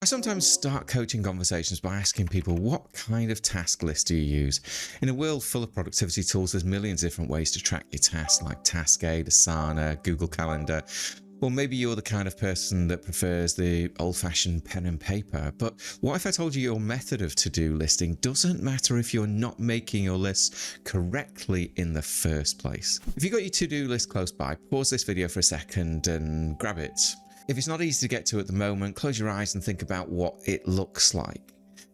I sometimes start coaching conversations by asking people, what kind of task list do you use? In a world full of productivity tools, there's millions of different ways to track your tasks, like Taskade, Asana, Google Calendar. Or maybe you're the kind of person that prefers the old-fashioned pen and paper. But what if I told you your method of to-do listing doesn't matter if you're not making your lists correctly in the first place? If you've got your to-do list close by, pause this video for a second and grab it. If it's not easy to get to at the moment, close your eyes and think about what it looks like.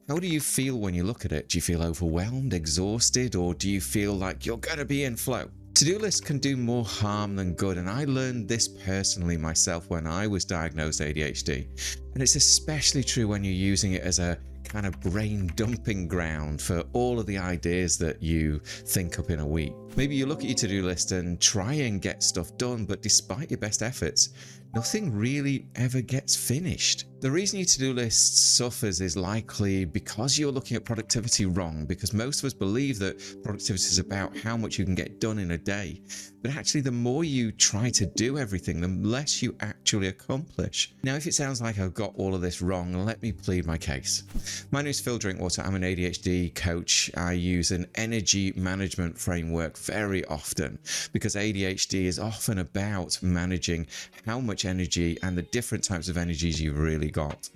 How do you feel when you look at it? Do you feel overwhelmed, exhausted, or do you feel like you're going to be in flow? To-do lists can do more harm than good, and I learned this personally myself when I was diagnosed ADHD. And it's especially true when you're using it as a kind of brain dumping ground for all of the ideas that you think up in a week. Maybe you look at your to-do list and try and get stuff done, but despite your best efforts, nothing really ever gets finished. The reason your to-do list suffers is likely because you're looking at productivity wrong, because most of us believe that productivity is about how much you can get done in a day. But actually, the more you try to do everything, the less you actually accomplish. Now, if it sounds like I've got all of this wrong, let me plead my case. My name is Phil Drinkwater. I'm an ADHD coach. I use an energy management framework very often because ADHD is often about managing how much energy and the different types of energies you've really got.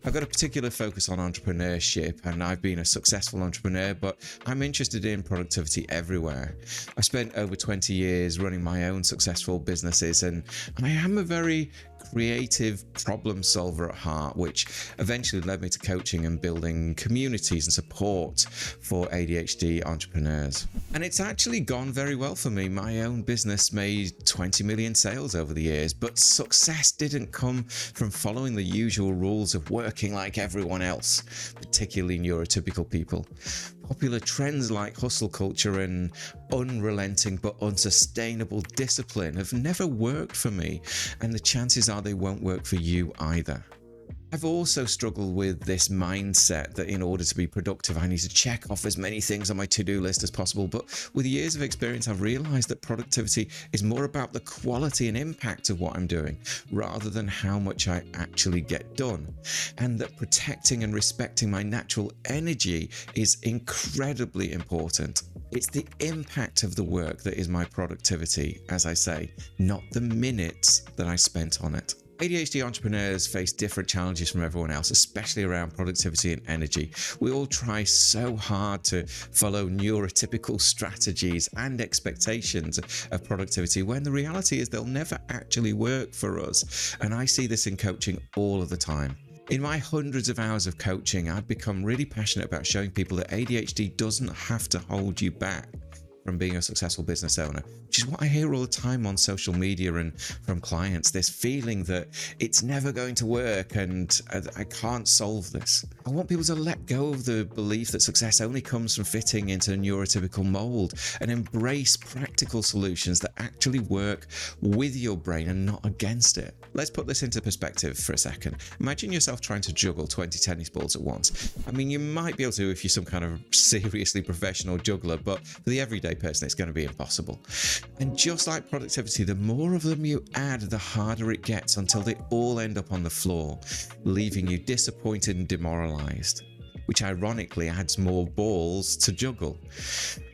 I've got a particular focus on entrepreneurship, and I've been a successful entrepreneur, but I'm interested in productivity everywhere. I've spent over 20 years running my own successful businesses, and I am a very creative problem solver at heart, which eventually led me to coaching and building communities and support for ADHD entrepreneurs. And it's actually gone very well for me. My own business made 20 million sales over the years, but success didn't come from following the usual rules of working like everyone else, particularly neurotypical people. Popular trends like hustle culture and unrelenting but unsustainable discipline have never worked for me, and the chances are they won't work for you either. I've also struggled with this mindset that in order to be productive, I need to check off as many things on my to-do list as possible. But with years of experience, I've realized that productivity is more about the quality and impact of what I'm doing rather than how much I actually get done. And that protecting and respecting my natural energy is incredibly important. It's the impact of the work that is my productivity, as I say, not the minutes that I spent on it. ADHD entrepreneurs face different challenges from everyone else, especially around productivity and energy. We all try so hard to follow neurotypical strategies and expectations of productivity when the reality is they'll never actually work for us. And I see this in coaching all of the time. In my hundreds of hours of coaching, I've become really passionate about showing people that ADHD doesn't have to hold you back from being a successful business owner, which is what I hear all the time on social media and from clients, this feeling that it's never going to work and I can't solve this. I want people to let go of the belief that success only comes from fitting into a neurotypical mold and embrace practical solutions that actually work with your brain and not against it. Let's put this into perspective for a second. Imagine yourself trying to juggle 20 tennis balls at once. I mean, you might be able to if you're some kind of seriously professional juggler, but for the everyday person, it's going to be impossible. And just like productivity, the more of them you add, the harder it gets until they all end up on the floor, leaving you disappointed and demoralized, which ironically adds more balls to juggle.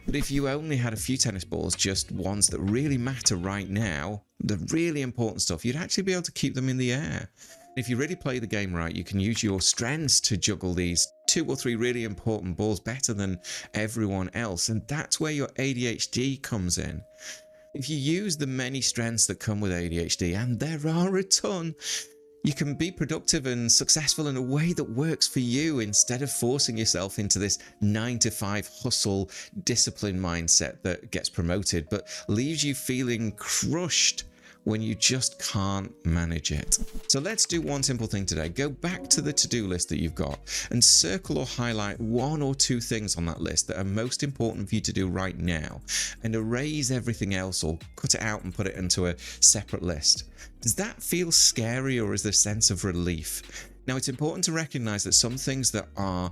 But if you only had a few tennis balls, just ones that really matter right now, the really important stuff, you'd actually be able to keep them in the air. If you really play the game right, you can use your strengths to juggle these 2 or 3 really important balls better than everyone else. And that's where your ADHD comes in. If you use the many strengths that come with ADHD, and there are a ton, you can be productive and successful in a way that works for you instead of forcing yourself into this 9-to-5 hustle discipline mindset that gets promoted but leaves you feeling crushed when you just can't manage it. So let's do one simple thing today. Go back to the to-do list that you've got and circle or highlight 1 or 2 things on that list that are most important for you to do right now, and erase everything else or cut it out and put it into a separate list. Does that feel scary, or is there a sense of relief? Now, it's important to recognize that some things that are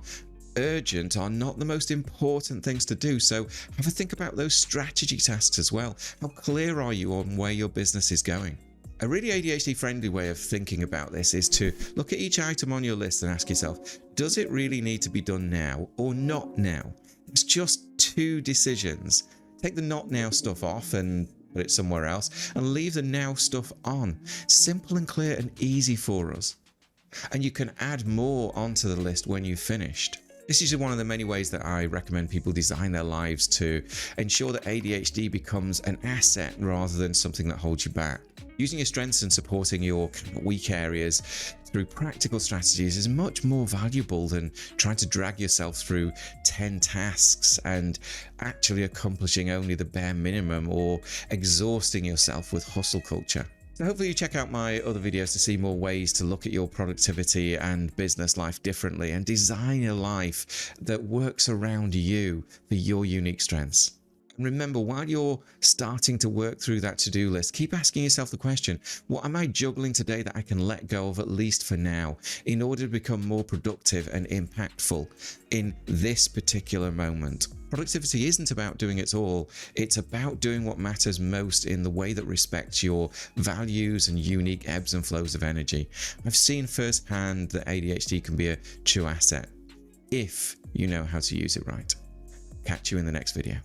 urgent are not the most important things to do, so have a think about those strategy tasks as well. How clear are you on where your business is going? A really ADHD friendly way of thinking about this is to look at each item on your list and ask yourself, does it really need to be done now or not now? It's just 2 decisions. Take the not now stuff off and put it somewhere else, and leave the now stuff on. Simple and clear and easy for us. And you can add more onto the list when you've finished. This is one of the many ways that I recommend people design their lives to ensure that ADHD becomes an asset rather than something that holds you back. Using your strengths and supporting your weak areas through practical strategies is much more valuable than trying to drag yourself through 10 tasks and actually accomplishing only the bare minimum or exhausting yourself with hustle culture. So hopefully you check out my other videos to see more ways to look at your productivity and business life differently and design a life that works around you for your unique strengths. And remember, while you're starting to work through that to-do list, keep asking yourself the question, what am I juggling today that I can let go of, at least for now, in order to become more productive and impactful in this particular moment? Productivity isn't about doing it all. It's about doing what matters most in the way that respects your values and unique ebbs and flows of energy. I've seen firsthand that ADHD can be a true asset if you know how to use it right. Catch you in the next video.